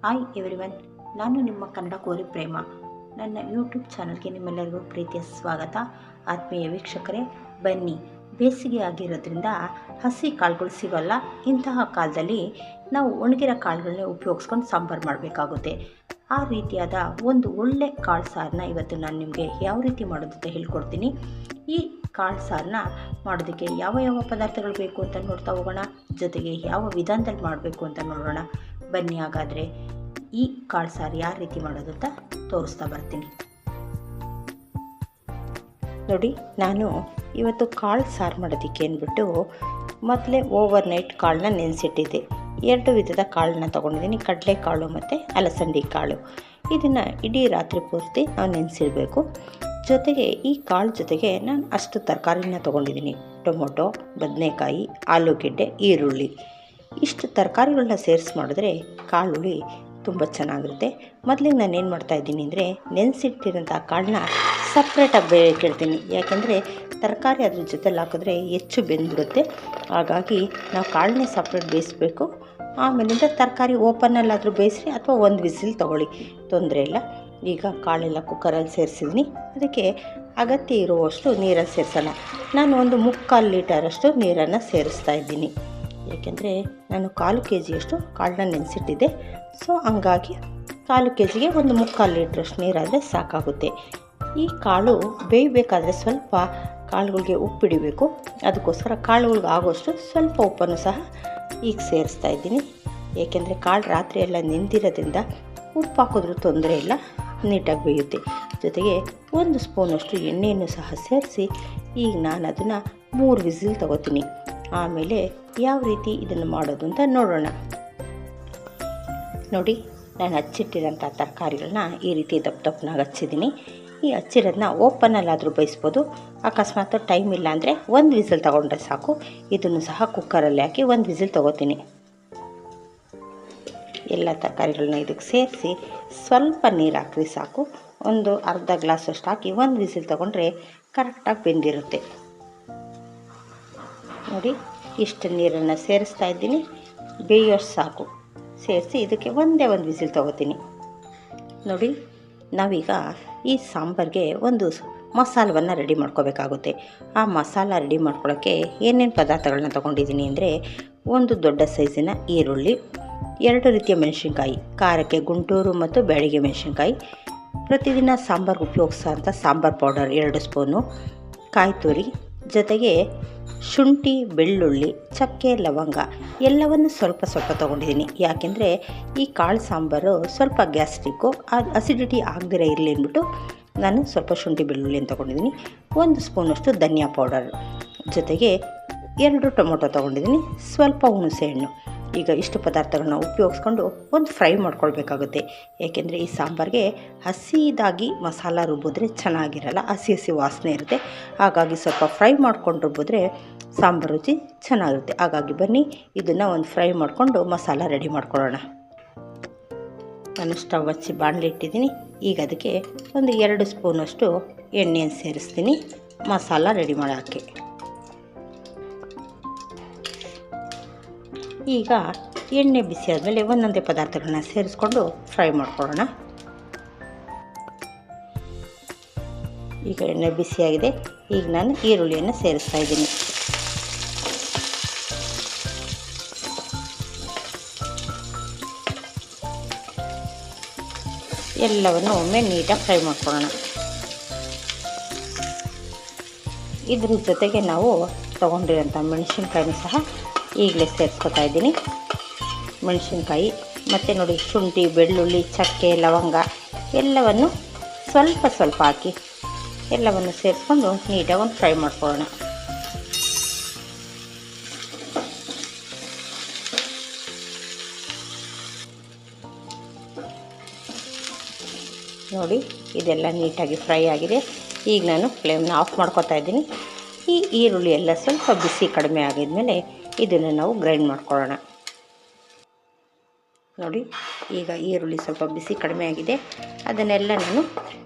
Hi everyone, ನಾನು ನಿಮ್ಮ ಕನ್ನಡ ಕೋರಿ ಪ್ರೇಮ. ನನ್ನ ಯೂಟ್ಯೂಬ್ ಚಾನಲ್ಗೆ ನಿಮ್ಮೆಲ್ಲರಿಗೂ ಪ್ರೀತಿಯ ಸ್ವಾಗತ. ಆತ್ಮೀಯ ವೀಕ್ಷಕರೇ, ಬನ್ನಿ. ಬೇಸಿಗೆ ಆಗಿರೋದ್ರಿಂದ ಹಸಿ ಕಾಳುಗಳು ಸಿಗೋಲ್ಲ. ಇಂತಹ ಕಾಲದಲ್ಲಿ ನಾವು ಒಣಗಿರೋ ಕಾಳುಗಳನ್ನೇ ಉಪಯೋಗಿಸ್ಕೊಂಡು ಸಾಂಬಾರು ಮಾಡಬೇಕಾಗುತ್ತೆ. ಆ ರೀತಿಯಾದ ಒಂದು ಒಳ್ಳೆ ಕಾಳು ಸಾರನ್ನ ಇವತ್ತು ನಾನು ನಿಮಗೆ ಯಾವ ರೀತಿ ಮಾಡೋದು ಅಂತ ಹೇಳ್ಕೊಡ್ತೀನಿ. ಈ ಕಾಳು ಸಾರನ್ನ ಮಾಡೋದಕ್ಕೆ ಯಾವ ಯಾವ ಪದಾರ್ಥಗಳು ಬೇಕು ಅಂತ ನೋಡ್ತಾ ಹೋಗೋಣ. ಜೊತೆಗೆ ಯಾವ ವಿಧಾನದಲ್ಲಿ ಮಾಡಬೇಕು ಅಂತ ನೋಡೋಣ. ಬನ್ನಿ, ಹಾಗಾದರೆ ಈ ಕಾಳು ಸಾರು ಯಾವ ರೀತಿ ಮಾಡೋದು ಅಂತ ತೋರಿಸ್ತಾ ಬರ್ತೀನಿ. ನೋಡಿ, ನಾನು ಇವತ್ತು ಕಾಳು ಸಾರು ಮಾಡೋದಕ್ಕೆ ಅಂದ್ಬಿಟ್ಟು ಮೊದಲೇ ಓವರ್ ನೈಟ್ ಕಾಳನ್ನ ನೆನೆಸಿಟ್ಟಿದ್ದೆ. 2 ವಿಧದ ಕಾಳನ್ನ ತೊಗೊಂಡಿದ್ದೀನಿ, ಕಡಲೆಕಾಳು ಮತ್ತು ಅಲಸಂದಿ ಕಾಳು. ಇದನ್ನು ಇಡೀ ರಾತ್ರಿ ಪೂರ್ತಿ ನಾವು ನೆನೆಸಿಡಬೇಕು. ಜೊತೆಗೆ ಈ ಕಾಳು ಜೊತೆಗೆ ನಾನು ಅಷ್ಟು ತರಕಾರಿನ ತೊಗೊಂಡಿದ್ದೀನಿ. ಟೊಮೊಟೊ, ಬದನೆಕಾಯಿ, ಆಲೂಗೆಡ್ಡೆ, ಈರುಳ್ಳಿ. ಇಷ್ಟು ತರಕಾರಿಗಳನ್ನ ಸೇರಿಸಿ ಮಾಡಿದ್ರೆ ಕಾಳುಳಿ ತುಂಬ ಚೆನ್ನಾಗಿರುತ್ತೆ. ಮೊದಲಿಗೆ ನಾನು ಏನು ಮಾಡ್ತಾಯಿದ್ದೀನಿ ಅಂದರೆ, ನೆನೆಸಿಟ್ಟಿರೋಂಥ ಕಾಳನ್ನ ಸಪ್ರೇಟಾಗಿ ಬೇಯಿಸಿಡ್ತೀನಿ. ಯಾಕೆಂದರೆ ತರಕಾರಿ ಅದ್ರ ಜೊತೆಲಿ ಹಾಕಿದ್ರೆ ಹೆಚ್ಚು ಬೆಂದ್ಬಿಡುತ್ತೆ. ಹಾಗಾಗಿ ನಾವು ಕಾಳನ್ನೇ ಸಪ್ರೇಟ್ ಬೇಯಿಸಬೇಕು. ಆಮೇಲಿಂದ ತರಕಾರಿ ಓಪನಲ್ಲಾದರೂ ಬೇಯಿಸ್ರಿ ಅಥವಾ ಒಂದು ವಿಸಿಲ್ ತೊಗೊಳ್ಳಿ, ತೊಂದರೆ ಇಲ್ಲ. ಈಗ ಕಾಳೆಲ್ಲ ಕುಕ್ಕರಲ್ಲಿ ಸೇರಿಸಿದ್ದೀನಿ. ಅದಕ್ಕೆ ಅಗತ್ಯ ಇರುವಷ್ಟು ನೀರಲ್ಲಿ ಸೇರಿಸೋಣ. ನಾನು ಒಂದು 3/4 ಲೀಟರಷ್ಟು ನೀರನ್ನು ಸೇರಿಸ್ತಾ ಇದ್ದೀನಿ. ಏಕೆಂದರೆ ನಾನು 1/4 kg ಕಾಳನ್ನ ನೆನೆಸಿಟ್ಟಿದ್ದೆ. ಸೊ ಹಂಗಾಗಿ 1/4 kgಗೆ ಒಂದು 3/4 ಲೀಟ್ರಷ್ಟು ನೀರಾದರೆ ಸಾಕಾಗುತ್ತೆ. ಈ ಕಾಳು ಬೇಯಬೇಕಾದ್ರೆ ಸ್ವಲ್ಪ ಕಾಳುಗಳಿಗೆ ಉಪ್ಪಿಡಬೇಕು. ಅದಕ್ಕೋಸ್ಕರ ಕಾಳುಗಳಿಗೆ ಆಗೋಷ್ಟು ಸ್ವಲ್ಪ ಉಪ್ಪನ್ನು ಸಹ ಈಗ ಸೇರಿಸ್ತಾ ಇದ್ದೀನಿ. ಏಕೆಂದರೆ ಕಾಳು ರಾತ್ರಿ ಎಲ್ಲ ನೆಂದಿರೋದ್ರಿಂದ ಉಪ್ಪು ಹಾಕಿದ್ರೂ ತೊಂದರೆ ಇಲ್ಲ, ನೀಟಾಗಿ ಬೇಯುತ್ತೆ. ಜೊತೆಗೆ 1 ಸ್ಪೂನಷ್ಟು ಎಣ್ಣೆಯನ್ನು ಸಹ ಸೇರಿಸಿ ಈಗ ನಾನು ಅದನ್ನು 3 ವಿಸಿಲ್ ತೊಗೋತೀನಿ. ಆಮೇಲೆ ಯಾವ ರೀತಿ ಇದನ್ನು ಮಾಡೋದು ಅಂತ ನೋಡೋಣ. ನೋಡಿ, ನಾನು ಹಚ್ಚಿಟ್ಟಿರೋಂಥ ತರಕಾರಿಗಳನ್ನ ಈ ರೀತಿ ದಪ್ಪನಾಗಿ ಹಚ್ಚಿದ್ದೀನಿ. ಈ ಹಚ್ಚಿರೋದನ್ನ ಓಪನಲ್ಲಾದರೂ ಬೇಯಿಸ್ಬೋದು. ಅಕಸ್ಮಾತ್ ಟೈಮ್ ಇಲ್ಲ ಅಂದರೆ 1 ವಿಸಿಲ್ ತೊಗೊಂಡ್ರೆ ಸಾಕು. ಇದನ್ನು ಸಹ ಕುಕ್ಕರಲ್ಲಿ ಹಾಕಿ 1 ವಿಸಿಲ್ ತೊಗೋತೀನಿ. ಎಲ್ಲ ತರಕಾರಿಗಳನ್ನ ಇದಕ್ಕೆ ಸೇರಿಸಿ ಸ್ವಲ್ಪ ನೀರು ಹಾಕ್ರಿ ಸಾಕು. ಒಂದು ಅರ್ಧ ಗ್ಲಾಸಷ್ಟು ಹಾಕಿ 1 ವಿಸಿಲ್ ತೊಗೊಂಡ್ರೆ ಕರೆಕ್ಟಾಗಿ ಬೆಂದಿರುತ್ತೆ. ನೋಡಿ, ಇಷ್ಟು ನೀರನ್ನು ಸೇರಿಸ್ತಾ ಇದ್ದೀನಿ. ಬೇಯೋಷ್ಟು ಸಾಕು. ಸೇರಿಸಿ ಇದಕ್ಕೆ ಒಂದೇ 1 ವಿಸಿಲ್ ತೊಗೋತೀನಿ. ನೋಡಿ, ನಾವೀಗ ಈ ಸಾಂಬಾರಿಗೆ ಒಂದು ಮಸಾಲವನ್ನು ರೆಡಿ ಮಾಡ್ಕೋಬೇಕಾಗುತ್ತೆ. ಆ ಮಸಾಲ ರೆಡಿ ಮಾಡ್ಕೊಳ್ಳೋಕ್ಕೆ ಏನೇನು ಪದಾರ್ಥಗಳನ್ನ ತೊಗೊಂಡಿದ್ದೀನಿ ಅಂದರೆ, ಒಂದು ದೊಡ್ಡ ಸೈಜಿನ ಈರುಳ್ಳಿ, 2 ರೀತಿಯ ಮೆಣಸಿನ್ಕಾಯಿ, ಖಾರಕ್ಕೆ ಗುಂಟೂರು ಮತ್ತು ಬ್ಯಾಡಗಿ ಮೆಣಸಿನ್ಕಾಯಿ, ಪ್ರತಿದಿನ ಸಾಂಬಾರಿಗೆ ಉಪಯೋಗಿಸೋಂಥ ಸಾಂಬಾರು ಪೌಡರ್ 2 ಸ್ಪೂನು, ಕಾಯಿ ತುರಿ, ಜೊತೆಗೆ ಶುಂಠಿ, ಬೆಳ್ಳುಳ್ಳಿ, ಚಕ್ಕೆ, ಲವಂಗ ಎಲ್ಲವನ್ನು ಸ್ವಲ್ಪ ಸ್ವಲ್ಪ ತೊಗೊಂಡಿದ್ದೀನಿ. ಯಾಕೆಂದರೆ ಈ ಕಾಳು ಸಾಂಬಾರು ಸ್ವಲ್ಪ ಗ್ಯಾಸ್ಟ್ರಿಕ್ಕು, ಅದು ಅಸಿಡಿಟಿ ಆಗದಿರ ಇರಲಿ ಅಂದ್ಬಿಟ್ಟು ನಾನು ಸ್ವಲ್ಪ ಶುಂಠಿ ಬೆಳ್ಳುಳ್ಳಿಯನ್ನು ತೊಗೊಂಡಿದ್ದೀನಿ. 1 ಸ್ಪೂನಷ್ಟು ಧನಿಯಾ ಪೌಡರ್, ಜೊತೆಗೆ 2 ಟೊಮೊಟೊ ತೊಗೊಂಡಿದ್ದೀನಿ, ಸ್ವಲ್ಪ ಹುಣಸೆಹಣ್ಣು. ಈಗ ಇಷ್ಟು ಪದಾರ್ಥಗಳನ್ನ ಉಪಯೋಗಿಸ್ಕೊಂಡು ಒಂದು ಫ್ರೈ ಮಾಡ್ಕೊಳ್ಬೇಕಾಗುತ್ತೆ. ಏಕೆಂದರೆ ಈ ಸಾಂಬಾರಿಗೆ ಹಸಿದಾಗಿ ಮಸಾಲ ರುಬ್ಬಿದ್ರೆ ಚೆನ್ನಾಗಿರಲ್ಲ, ಹಸಿ ಹಸಿ ವಾಸನೆ ಇರುತ್ತೆ. ಹಾಗಾಗಿ ಸ್ವಲ್ಪ ಫ್ರೈ ಮಾಡ್ಕೊಂಡು ರುಬ್ಬಿದ್ರೆ ಸಾಂಬಾರು ರುಚಿ ಚೆನ್ನಾಗಿರುತ್ತೆ. ಹಾಗಾಗಿ ಬನ್ನಿ, ಇದನ್ನು ಒಂದು ಫ್ರೈ ಮಾಡಿಕೊಂಡು ಮಸಾಲ ರೆಡಿ ಮಾಡ್ಕೊಳ್ಳೋಣ. ನಾನು ಸ್ಟವ್ ಹಚ್ಚಿ ಬಾಣಲೆ ಇಟ್ಟಿದ್ದೀನಿ. ಈಗ ಅದಕ್ಕೆ ಒಂದು 2 ಸ್ಪೂನಷ್ಟು ಎಣ್ಣೆಯನ್ನು ಸೇರಿಸ್ತೀನಿ ಮಸಾಲ ರೆಡಿ ಮಾಡೋಕ್ಕೆ. ಈಗ ಎಣ್ಣೆ ಬಿಸಿ ಆದಮೇಲೆ ಒಂದೊಂದೇ ಪದಾರ್ಥಗಳನ್ನ ಸೇರಿಸ್ಕೊಂಡು ಫ್ರೈ ಮಾಡ್ಕೊಳ್ಳೋಣ. ಈಗ ಎಣ್ಣೆ ಬಿಸಿಯಾಗಿದೆ. ಈಗ ನಾನು ಈರುಳ್ಳಿಯನ್ನು ಸೇರಿಸ್ತಾ ಇದ್ದೀನಿ. ಎಲ್ಲವನ್ನು ಒಮ್ಮೆ ನೀಟಾಗಿ ಫ್ರೈ ಮಾಡ್ಕೊಳ್ಳೋಣ. ಇದ್ರ ಜೊತೆಗೆ ನಾವು ತೊಗೊಂಡಿರೋಂಥ ಮೆಣಸಿನ್ಕಾಯಿನೂ ಸಹ ಈಗಲೇ ಸೇರಿಸ್ಕೊತಾ ಇದ್ದೀನಿ. ಮೆಣಸಿನ್ಕಾಯಿ ಮತ್ತು ನೋಡಿ, ಶುಂಠಿ, ಬೆಳ್ಳುಳ್ಳಿ, ಚಕ್ಕೆ, ಲವಂಗ ಎಲ್ಲವನ್ನು ಸ್ವಲ್ಪ ಸ್ವಲ್ಪ ಹಾಕಿ ಎಲ್ಲವನ್ನು ಸೇರಿಸ್ಕೊಂಡು ನೀಟಾಗಿ ಒಂದು ಫ್ರೈ ಮಾಡ್ಕೊಳ್ಳೋಣ. ನೋಡಿ, ಇದೆಲ್ಲ ನೀಟಾಗಿ ಫ್ರೈ ಆಗಿದೆ. ಈಗ ನಾನು ಫ್ಲೇಮ್ನ ಆಫ್ ಮಾಡ್ಕೊತಾ ಇದ್ದೀನಿ. ಈ ಈರುಳ್ಳಿ ಎಲ್ಲ ಸ್ವಲ್ಪ ಬಿಸಿ ಕಡಿಮೆ ಆಗಿದ್ಮೇಲೆ ಇದನ್ನು ನಾವು ಗ್ರೈಂಡ್ ಮಾಡ್ಕೊಳ್ಳೋಣ. ನೋಡಿ, ಈಗ ಈರುಳ್ಳಿ ಸ್ವಲ್ಪ ಬಿಸಿ ಕಡಿಮೆ ಆಗಿದೆ. ಅದನ್ನೆಲ್ಲ ನಾನು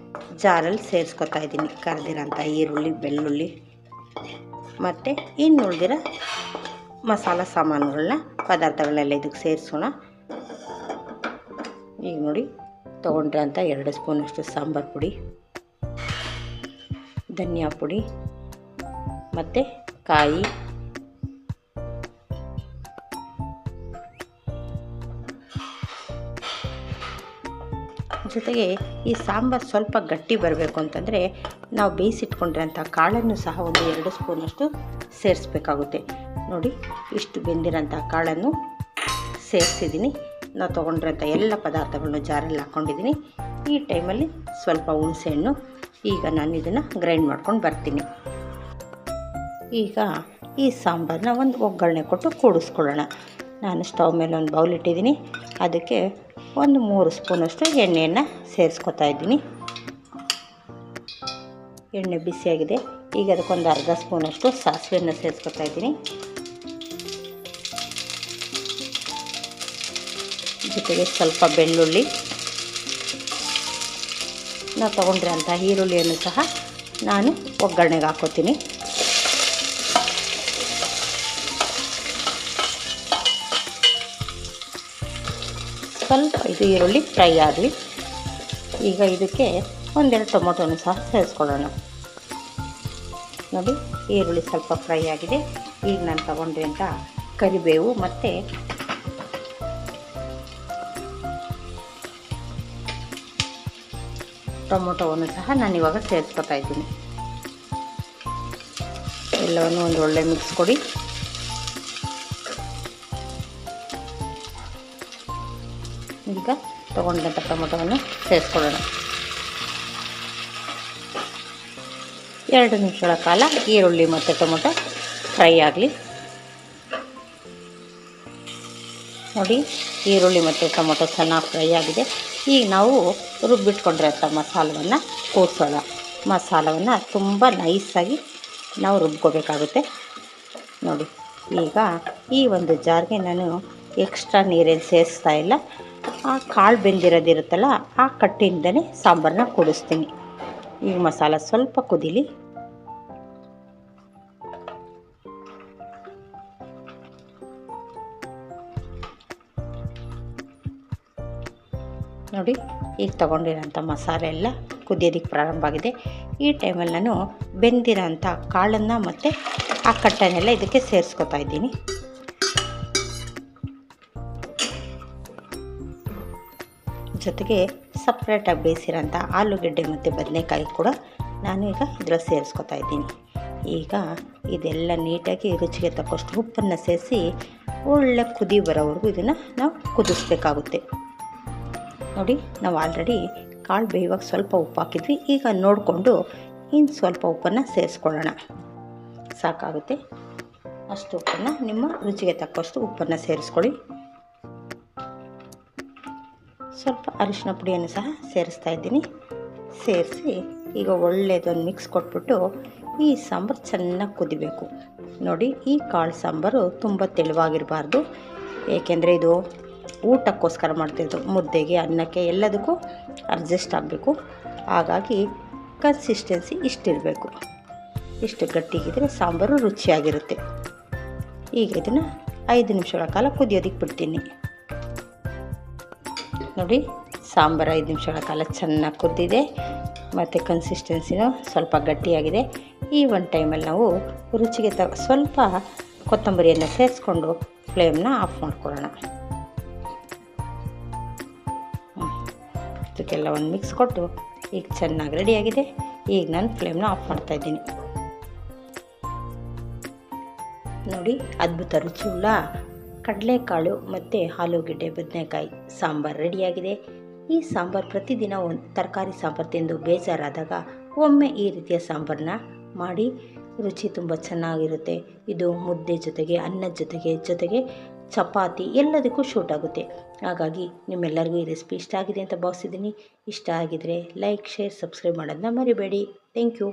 ಜಾರಲ್ಲಿ ಸೇರಿಸ್ಕೊತಾ ಇದ್ದೀನಿ. ಕರೆದಿರೋಂಥ ಈರುಳ್ಳಿ, ಬೆಳ್ಳುಳ್ಳಿ ಮತ್ತು ಇನ್ನು ಉಳಿದಿರೋ ಮಸಾಲ ಸಾಮಾನುಗಳನ್ನ, ಪದಾರ್ಥಗಳೆಲ್ಲ ಇದಕ್ಕೆ ಸೇರಿಸೋಣ. ಈಗ ನೋಡಿ ತೊಗೊಂಡ್ರೆ ಅಂತ 2 ಸ್ಪೂನಷ್ಟು ಸಾಂಬಾರು ಪುಡಿ, ಧನಿಯಾ ಪುಡಿ ಮತ್ತು ಕಾಯಿ, ಜೊತೆಗೆ ಈ ಸಾಂಬಾರು ಸ್ವಲ್ಪ ಗಟ್ಟಿ ಬರಬೇಕು ಅಂತಂದರೆ ನಾವು ಬೇಯಿಸಿಟ್ಕೊಂಡಿರೋಂಥ ಕಾಳನ್ನು ಸಹ ಒಂದು 2 ಸ್ಪೂನಷ್ಟು ಸೇರಿಸ್ಬೇಕಾಗುತ್ತೆ. ನೋಡಿ ಇಷ್ಟು ಬೆಂದಿರೋಂಥ ಕಾಳನ್ನು ಸೇರಿಸಿದ್ದೀನಿ. ನಾವು ತೊಗೊಂಡಿರೋಂಥ ಎಲ್ಲ ಪದಾರ್ಥಗಳನ್ನು ಜಾರಲ್ಲಿ ಹಾಕ್ಕೊಂಡಿದ್ದೀನಿ. ಈ ಟೈಮಲ್ಲಿ ಸ್ವಲ್ಪ ಹುಣಸೆಹಣ್ಣು. ಈಗ ನಾನು ಇದನ್ನು ಗ್ರೈಂಡ್ ಮಾಡ್ಕೊಂಡು ಬರ್ತೀನಿ. ಈಗ ಈ ಸಾಂಬಾರನ್ನ ಒಂದು ಒಗ್ಗರಣೆ ಕೊಟ್ಟು ಕೂಡಿಸ್ಕೊಳ್ಳೋಣ. ನಾನು ಸ್ಟವ್ ಮೇಲೆ ಒಂದು ಬೌಲ್ ಇಟ್ಟಿದ್ದೀನಿ. ಅದಕ್ಕೆ ಒಂದು 3 ಸ್ಪೂನಷ್ಟು ಎಣ್ಣೆಯನ್ನು ಸೇರಿಸ್ಕೊತಾ ಇದ್ದೀನಿ. ಎಣ್ಣೆ ಬಿಸಿಯಾಗಿದೆ. ಈಗ ಅದಕ್ಕೊಂದು ಅರ್ಧ ಸ್ಪೂನಷ್ಟು ಸಾಸಿವೆಯನ್ನು ಸೇರಿಸ್ಕೊತಾ ಇದ್ದೀನಿ. ಜೊತೆಗೆ ಸ್ವಲ್ಪ ಬೆಳ್ಳುಳ್ಳಿ, ನಾವು ತೊಗೊಂಡಿರೋಂಥ ಈರುಳ್ಳಿಯನ್ನು ಸಹ ನಾನು ಒಗ್ಗರಣೆಗೆ ಹಾಕ್ಕೋತೀನಿ. ಸ್ವಲ್ಪ ಇದು ಈರುಳ್ಳಿ ಫ್ರೈ ಆಗಲಿ. ಈಗ ಇದಕ್ಕೆ 1-2 ಟೊಮೊಟೊನು ಸಹ ಸೇರಿಸ್ಕೊಳ್ಳೋಣ. ನೋಡಿ ಈರುಳ್ಳಿ ಸ್ವಲ್ಪ ಫ್ರೈ ಆಗಿದೆ. ಈಗ ನಾನು ತೊಗೊಂಡ್ರೆ ಕರಿಬೇವು ಮತ್ತು ಟೊಮೊಟೊವನ್ನು ಸಹ ನಾನು ಇವಾಗ ಸೇರಿಸ್ಕೊತಾ ಇದ್ದೀನಿ. ಎಲ್ಲವನ್ನು ಒಂದು ಒಳ್ಳೆ ಮಿಕ್ಸ್ ಕೊಡಿ. ಈಗ ತೊಗೊಂಡಂಥ ಟೊಮೊಟೊವನ್ನು ಸೇರಿಸ್ಕೊಳ್ಳೋಣ. 2 ನಿಮಿಷಗಳ ಕಾಲ ಈರುಳ್ಳಿ ಮತ್ತು ಟೊಮೊಟೊ ಫ್ರೈ ಆಗಲಿ. ನೋಡಿ ಈರುಳ್ಳಿ ಮತ್ತು ಟೊಮೊಟೊ ಚೆನ್ನಾಗಿ ಫ್ರೈ ಆಗಿದೆ. ಈಗ ನಾವು ರುಬ್ಬಿಟ್ಕೊಂಡಿರೋಂಥ ಮಸಾಲವನ್ನು ಕೂರಿಸೋಣ. ಮಸಾಲವನ್ನು ತುಂಬ ನೈಸಾಗಿ ನಾವು ರುಬ್ಕೋಬೇಕಾಗುತ್ತೆ. ನೋಡಿ ಈಗ ಈ ಒಂದು ಜಾರ್ಗೆ ನಾನು ಎಕ್ಸ್ಟ್ರಾ ನೀರೇನು ಸೇರಿಸ್ತಾ ಇಲ್ಲ. ಆ ಕಾಳು ಬೆಂದಿರೋದಿರುತ್ತಲ್ಲ ಆ ಕಟ್ಟಿಂದನೇ ಸಾಂಬಾರನ್ನ ಕೂಡಿಸ್ತೀನಿ. ಈಗ ಮಸಾಲ ಸ್ವಲ್ಪ ಕುದೀಲಿ. ನೋಡಿ ಈಗ ತೊಗೊಂಡಿರೋಂಥ ಮಸಾಲೆ ಎಲ್ಲ ಕುದಿಯೋದಕ್ಕೆ ಪ್ರಾರಂಭ ಆಗಿದೆ. ಈ ಟೈಮಲ್ಲಿ ನಾನು ಬೆಂದಿರೋಂಥ ಕಾಳನ್ನು ಮತ್ತು ಆ ಕಟ್ಟನ್ನೆಲ್ಲ ಇದಕ್ಕೆ ಸೇರಿಸ್ಕೊತಾ ಇದ್ದೀನಿ. ಜೊತೆಗೆ ಸಪ್ರೇಟಾಗಿ ಬೇಯಿಸಿರೋಂಥ ಆಲೂಗೆಡ್ಡೆ ಮತ್ತು ಬದನೆಕಾಯಿ ಕೂಡ ನಾನು ಈಗ ಇದರಲ್ಲಿ ಸೇರಿಸ್ಕೊತಾ ಇದ್ದೀನಿ. ಈಗ ಇದೆಲ್ಲ ನೀಟಾಗಿ ರುಚಿಗೆ ತಕ್ಕಷ್ಟು ಉಪ್ಪನ್ನು ಸೇರಿಸಿ ಒಳ್ಳೆ ಕುದಿ ಬರೋವರೆಗೂ ಇದನ್ನು ನಾವು ಕುದಿಸ್ಬೇಕಾಗುತ್ತೆ. ನೋಡಿ ನಾವು ಆಲ್ರೆಡಿ ಕಾಳು ಬೇಯುವಾಗ ಸ್ವಲ್ಪ ಉಪ್ಪು ಹಾಕಿದ್ವಿ. ಈಗ ನೋಡಿಕೊಂಡು ಇನ್ನು ಸ್ವಲ್ಪ ಉಪ್ಪನ್ನು ಸೇರಿಸ್ಕೊಳ್ಳೋಣ. ಸಾಕಾಗುತ್ತೆ. ಅಷ್ಟು ಉಪ್ಪನ್ನು ನಿಮ್ಮ ರುಚಿಗೆ ತಕ್ಕಷ್ಟು ಉಪ್ಪನ್ನು ಸೇರಿಸ್ಕೊಳ್ಳಿ. ಸ್ವಲ್ಪ ಅರಿಶಿನ ಪುಡಿಯನ್ನು ಸಹ ಸೇರಿಸ್ತಾ ಇದ್ದೀನಿ. ಸೇರಿಸಿ ಈಗ ಒಳ್ಳೆಯದೊಂದು ಮಿಕ್ಸ್ ಕೊಟ್ಬಿಟ್ಟು ಈ ಸಾಂಬಾರು ಚೆನ್ನಾಗಿ ಕುದಿಬೇಕು. ನೋಡಿ ಈ ಕಾಳು ಸಾಂಬಾರು ತುಂಬ ತೆಳುವಾಗಿರಬಾರ್ದು, ಏಕೆಂದರೆ ಇದು ಊಟಕ್ಕೋಸ್ಕರ ಮಾಡ್ತಿದ್ದು. ಮುದ್ದೆಗೆ, ಅನ್ನಕ್ಕೆ ಎಲ್ಲದಕ್ಕೂ ಅಡ್ಜಸ್ಟ್ ಆಗಬೇಕು. ಹಾಗಾಗಿ ಕನ್ಸಿಸ್ಟೆನ್ಸಿ ಇಷ್ಟಿರಬೇಕು. ಇಷ್ಟು ಗಟ್ಟಿಗಿದ್ರೆ ಸಾಂಬಾರು ರುಚಿಯಾಗಿರುತ್ತೆ. ಈಗ ಇದನ್ನು 5 ನಿಮಿಷಗಳ ಕಾಲ ಕುದಿಯೋದಕ್ಕೆ ಬಿಡ್ತೀನಿ. ನೋಡಿ ಸಾಂಬಾರು 5 ನಿಮಿಷಗಳ ಕಾಲ ಚೆನ್ನಾಗಿ ಕುದ್ದಿದೆ ಮತ್ತು ಕನ್ಸಿಸ್ಟೆನ್ಸಿನೂ ಸ್ವಲ್ಪ ಗಟ್ಟಿಯಾಗಿದೆ. ಈ ಒಂದು ಟೈಮಲ್ಲಿ ನಾವು ರುಚಿಗೆ ಸ್ವಲ್ಪ ಕೊತ್ತಂಬರಿಯನ್ನು ಸೇರಿಸ್ಕೊಂಡು ಫ್ಲೇಮ್ನ ಆಫ್ ಮಾಡ್ಕೊಳ್ಳೋಣ. ಇದಕ್ಕೆಲ್ಲ ಒಂದು ಮಿಕ್ಸ್ ಕೊಟ್ಟು ಈಗ ಚೆನ್ನಾಗಿ ರೆಡಿಯಾಗಿದೆ. ಈಗ ನಾನು ಫ್ಲೇಮ್ನ ಆಫ್ ಮಾಡ್ತಾಯಿದ್ದೀನಿ. ನೋಡಿ ಅದ್ಭುತ ರುಚಿಯುಳ್ಳ ಕಡಲೆಕಾಳು ಮತ್ತು ಆಲೂಗೆಡ್ಡೆ ಬದನೆಕಾಯಿ ಸಾಂಬಾರು ರೆಡಿಯಾಗಿದೆ. ಈ ಸಾಂಬಾರು ಪ್ರತಿದಿನ ಒಂದು ತರಕಾರಿ ಸಾಂಬಾರು ತಿಂದು ಬೇಜಾರಾದಾಗ ಒಮ್ಮೆ ಈ ರೀತಿಯ ಸಾಂಬಾರನ್ನ ಮಾಡಿ, ರುಚಿ ತುಂಬ ಚೆನ್ನಾಗಿರುತ್ತೆ. ಇದು ಮುದ್ದೆ ಜೊತೆಗೆ, ಅನ್ನದ ಜೊತೆಗೆ ಚಪಾತಿ ಎಲ್ಲದಕ್ಕೂ ಶೂಟ್ ಆಗುತ್ತೆ. ಹಾಗಾಗಿ ನಿಮ್ಮೆಲ್ಲರಿಗೂ ಈ ರೆಸಿಪಿ ಇಷ್ಟ ಆಗಿದೆ ಅಂತ ಭಾವಿಸಿದ್ದೀನಿ. ಇಷ್ಟ ಆಗಿದರೆ ಲೈಕ್, ಶೇರ್, ಸಬ್ಸ್ಕ್ರೈಬ್ ಮಾಡೋದನ್ನ ಮರಿಬೇಡಿ. Thank you.